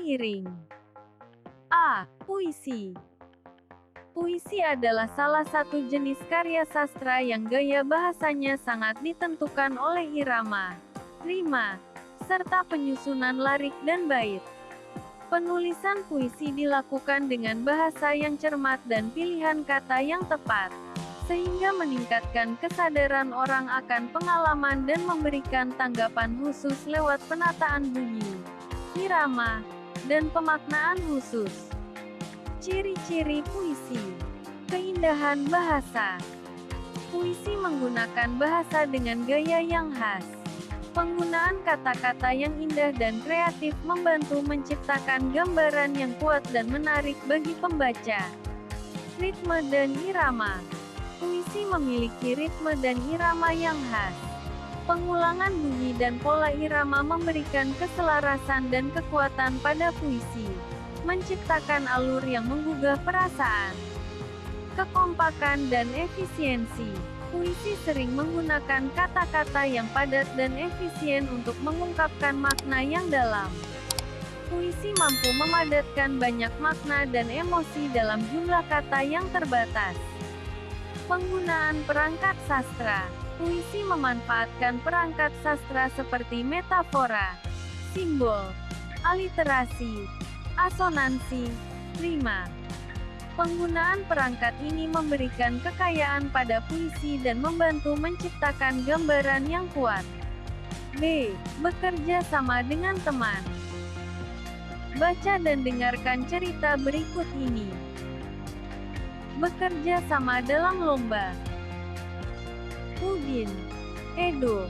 Seiring. A. Puisi. Puisi adalah salah satu jenis karya sastra yang gaya bahasanya sangat ditentukan oleh irama, rima, serta penyusunan lirik dan bait. Penulisan puisi dilakukan dengan bahasa yang cermat dan pilihan kata yang tepat, sehingga meningkatkan kesadaran orang akan pengalaman dan memberikan tanggapan khusus lewat penataan bunyi, irama, dan pemaknaan khusus. Ciri-ciri puisi. Keindahan bahasa. Puisi menggunakan bahasa dengan gaya yang khas. Penggunaan kata-kata yang indah dan kreatif membantu menciptakan gambaran yang kuat dan menarik bagi pembaca. Ritme dan irama. Puisi memiliki ritme dan irama yang khas. Pengulangan bunyi dan pola irama memberikan keselarasan dan kekuatan pada puisi, menciptakan alur yang menggugah perasaan. Kekompakan dan efisiensi. Puisi sering menggunakan kata-kata yang padat dan efisien untuk mengungkapkan makna yang dalam. Puisi mampu memadatkan banyak makna dan emosi dalam jumlah kata yang terbatas. Penggunaan perangkat sastra. Puisi memanfaatkan perangkat sastra seperti metafora, simbol, aliterasi, asonansi, rima. Penggunaan perangkat ini memberikan kekayaan pada puisi dan membantu menciptakan gambaran yang kuat. B. Bekerja sama dengan teman. Baca dan dengarkan cerita berikut ini. Bekerja sama dalam lomba. Udin, Edo,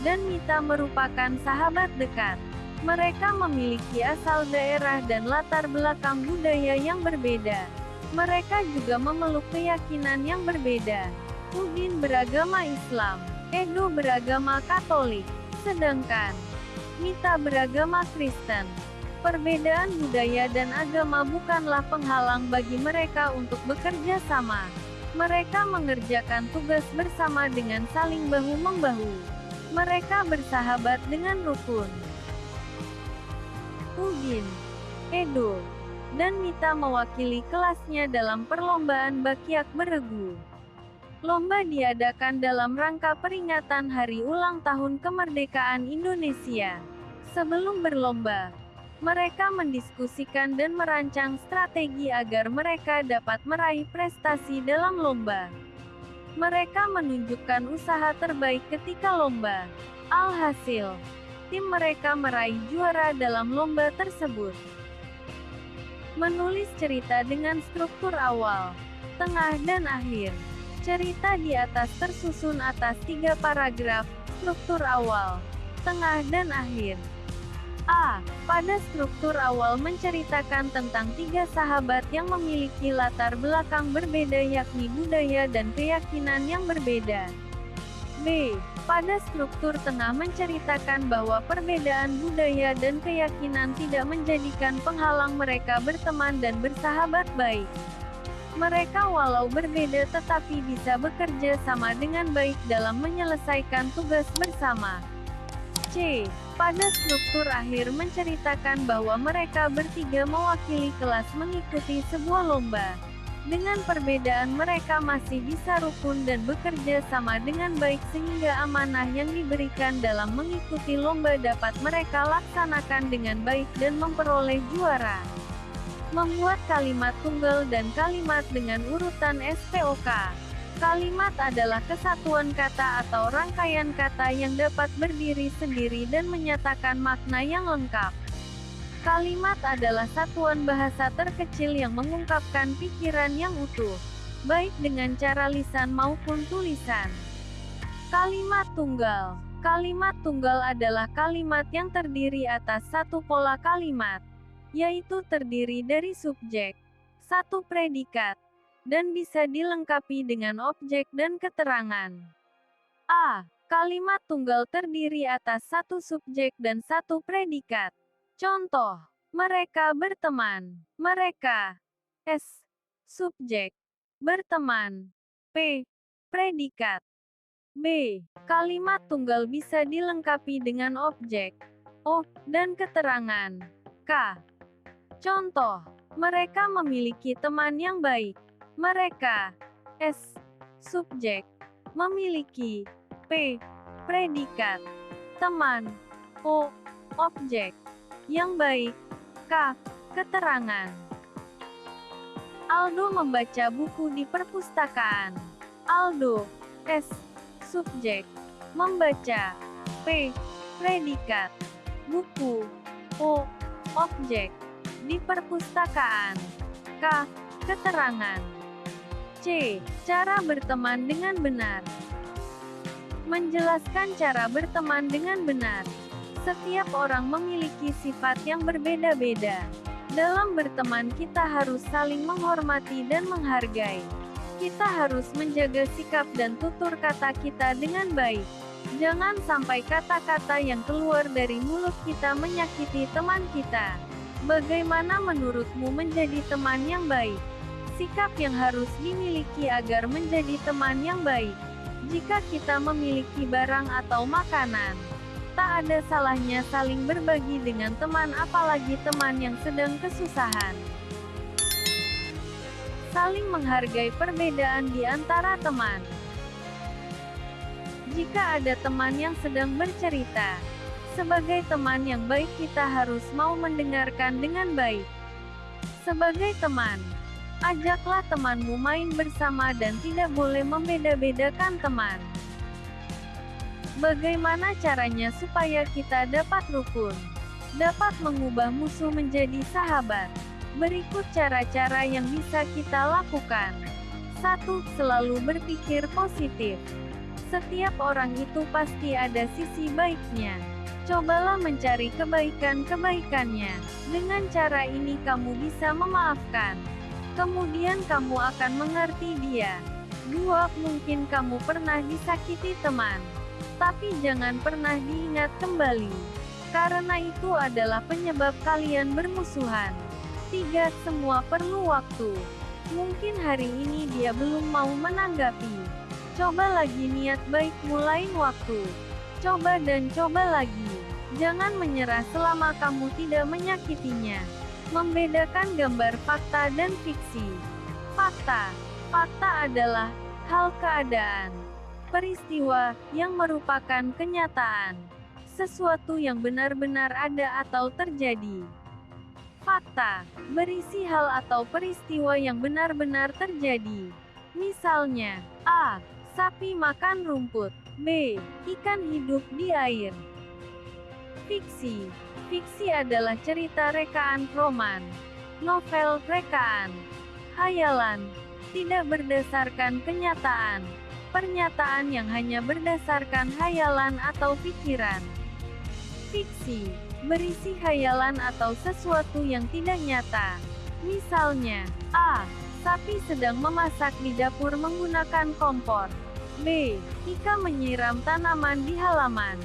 dan Mita merupakan sahabat dekat. Mereka memiliki asal daerah dan latar belakang budaya yang berbeda. Mereka juga memeluk keyakinan yang berbeda. Udin beragama Islam, Edo beragama Katolik, sedangkan Mita beragama Kristen. Perbedaan budaya dan agama bukanlah penghalang bagi mereka untuk bekerja sama. Mereka mengerjakan tugas bersama dengan saling bahu-membahu. Mereka bersahabat dengan rukun. Udin, Edo, dan Mita mewakili kelasnya dalam perlombaan Bakyak Beregu. Lomba diadakan dalam rangka peringatan Hari Ulang Tahun Kemerdekaan Indonesia. Sebelum berlomba, mereka mendiskusikan dan merancang strategi agar mereka dapat meraih prestasi dalam lomba. Mereka menunjukkan usaha terbaik ketika lomba. Alhasil, tim mereka meraih juara dalam lomba tersebut. Menulis cerita dengan struktur awal, tengah dan akhir. Cerita di atas tersusun atas 3 paragraf, struktur awal, tengah dan akhir. A. Pada struktur awal menceritakan tentang 3 sahabat yang memiliki latar belakang berbeda yakni budaya dan keyakinan yang berbeda. B. Pada struktur tengah menceritakan bahwa perbedaan budaya dan keyakinan tidak menjadikan penghalang mereka berteman dan bersahabat baik. Mereka walau berbeda tetapi bisa bekerja sama dengan baik dalam menyelesaikan tugas bersama. C. Pada struktur akhir menceritakan bahwa mereka bertiga mewakili kelas mengikuti sebuah lomba. Dengan perbedaan mereka masih bisa rukun dan bekerja sama dengan baik sehingga amanah yang diberikan dalam mengikuti lomba dapat mereka laksanakan dengan baik dan memperoleh juara. Membuat kalimat tunggal dan kalimat dengan urutan SPOK. Kalimat adalah kesatuan kata atau rangkaian kata yang dapat berdiri sendiri dan menyatakan makna yang lengkap. Kalimat adalah satuan bahasa terkecil yang mengungkapkan pikiran yang utuh, baik dengan cara lisan maupun tulisan. Kalimat tunggal. Kalimat tunggal adalah kalimat yang terdiri atas satu pola kalimat, yaitu terdiri dari subjek, satu predikat, dan bisa dilengkapi dengan objek dan keterangan. A. Kalimat tunggal terdiri atas satu subjek dan satu predikat. Contoh, mereka berteman. Mereka. S. Subjek. Berteman. P. Predikat. B. Kalimat tunggal bisa dilengkapi dengan objek, O, dan keterangan. K. Contoh, mereka memiliki teman yang baik. Mereka. S. Subjek. Memiliki. P. Predikat. Teman. O. Objek. Yang baik. K. Keterangan. Aldo membaca buku di perpustakaan. Aldo. S. Subjek. Membaca. P. Predikat. Buku. O. Objek. Di perpustakaan. K. Keterangan. C. Cara berteman dengan benar. Menjelaskan cara berteman dengan benar. Setiap orang memiliki sifat yang berbeda-beda. Dalam berteman kita harus saling menghormati dan menghargai. Kita harus menjaga sikap dan tutur kata kita dengan baik. Jangan sampai kata-kata yang keluar dari mulut kita menyakiti teman kita. Bagaimana menurutmu menjadi teman yang baik? Sikap yang harus dimiliki agar menjadi teman yang baik. Jika kita memiliki barang atau makanan, tak ada salahnya saling berbagi dengan teman, apalagi teman yang sedang kesusahan. Saling menghargai perbedaan di antara teman. Jika ada teman yang sedang bercerita, sebagai teman yang baik kita harus mau mendengarkan dengan baik. Sebagai teman, ajaklah temanmu main bersama dan tidak boleh membeda-bedakan teman. Bagaimana caranya supaya kita dapat rukun? Dapat mengubah musuh menjadi sahabat. Berikut cara-cara yang bisa kita lakukan. 1. Selalu berpikir positif. Setiap orang itu pasti ada sisi baiknya. Cobalah mencari kebaikan-kebaikannya. Dengan cara ini kamu bisa memaafkan. Kemudian kamu akan mengerti dia. 2. Mungkin kamu pernah disakiti teman. Tapi jangan pernah diingat kembali. Karena itu adalah penyebab kalian bermusuhan. 3. Semua perlu waktu. Mungkin hari ini dia belum mau menanggapi. Coba lagi niat baikmu lain waktu. Coba dan coba lagi. Jangan menyerah selama kamu tidak menyakitinya. Membedakan gambar fakta dan fiksi. Fakta. Fakta adalah hal keadaan. Peristiwa yang merupakan kenyataan. Sesuatu yang benar-benar ada atau terjadi. Fakta berisi hal atau peristiwa yang benar-benar terjadi. Misalnya, A. Sapi makan rumput. B. Ikan hidup di air. Fiksi. Fiksi adalah cerita rekaan, roman, novel rekaan, khayalan, tidak berdasarkan kenyataan. Pernyataan yang hanya berdasarkan khayalan atau pikiran. Fiksi berisi khayalan atau sesuatu yang tidak nyata. Misalnya, A. Sapi sedang memasak di dapur menggunakan kompor. B. Ika menyiram tanaman di halaman.